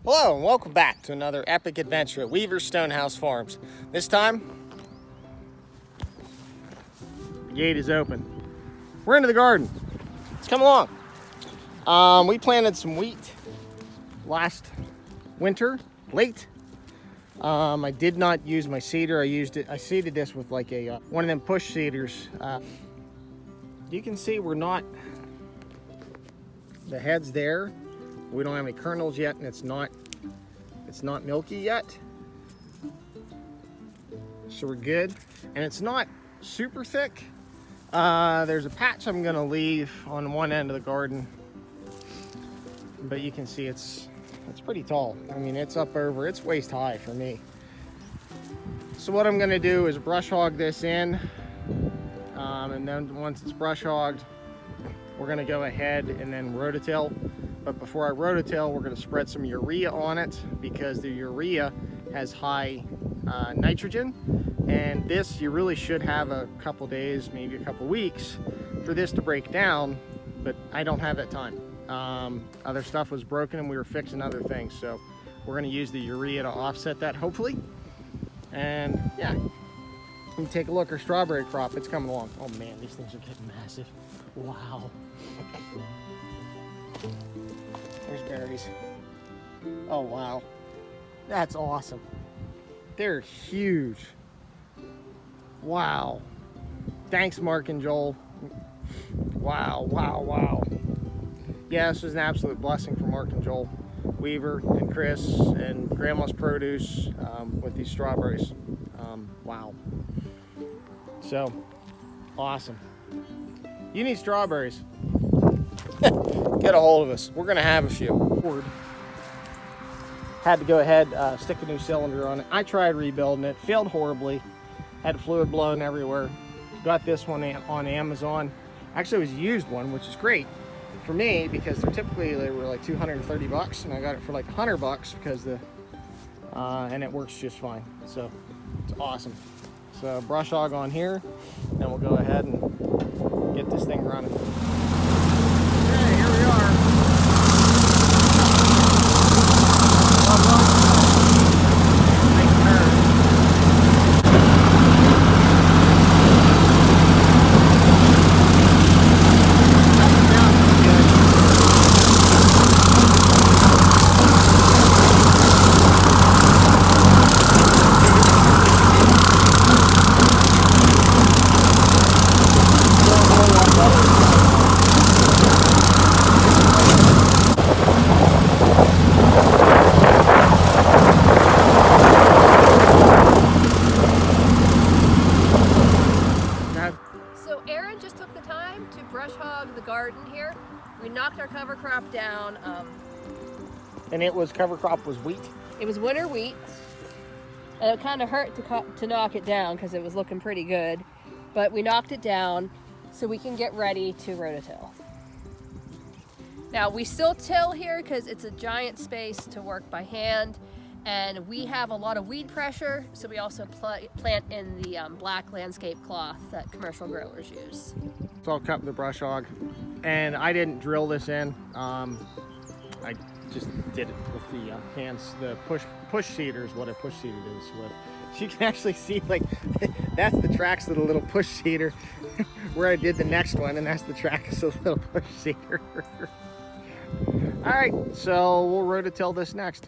Hello and welcome back to another epic adventure at Weaver Stonehouse Farms. This time, the gate is open. We're into the garden. Let's come along. We planted some wheat last winter, late. I did not use my seeder. I seeded this with like a one of them push seeders. You can see we're not, the head's there. We don't have any kernels yet, and it's not milky yet. So we're good. And it's not super thick. There's a patch I'm gonna leave on one end of the garden, but you can see it's pretty tall. I mean, it's waist high for me. So what I'm gonna do is brush hog this in, and then once it's brush hogged, we're gonna go ahead and then rototill. But before I rototill, we're gonna spread some urea on it because the urea has high nitrogen. And this, you really should have a couple days, maybe a couple weeks for this to break down, but I don't have that time. Other stuff was broken and we were fixing other things. So we're gonna use the urea to offset that, hopefully. And yeah, you can take a look, our strawberry crop, it's coming along. Oh man, these things are getting massive. Wow. There's berries. Oh wow, that's awesome. They're huge. Wow. Thanks, Mark and Joel. Wow, wow, wow. Yeah, this was an absolute blessing for Mark and Joel Weaver and Chris and Grandma's Produce with these strawberries. Wow. So, awesome. You need strawberries. Get a hold of us. We're gonna have a few. Had to go ahead, stick a new cylinder on it. I tried rebuilding it, failed horribly. Had fluid blowing everywhere. Got this one on Amazon. Actually, it was a used one, which is great for me because they were like 230 bucks, and I got it for like 100 bucks because and it works just fine. So it's awesome. So brush hog on here, then we'll go ahead and get this thing running. Okay, here we are. The garden here. We knocked our cover crop down. And cover crop was wheat? It was winter wheat. And it kind of hurt to knock it down because it was looking pretty good. But we knocked it down so we can get ready to rototill. Now we still till here because it's a giant space to work by hand. And we have a lot of weed pressure, so we also plant in the black landscape cloth that commercial growers use. So I'll cut the brush hog, and I didn't drill this in. I just did it with the hands. The push seeder is what a push seeder is with. So you can actually see, like, that's the tracks of the little push seeder where I did the next one, and that's the tracks of the little push seeder. All right, so we'll rototill this next.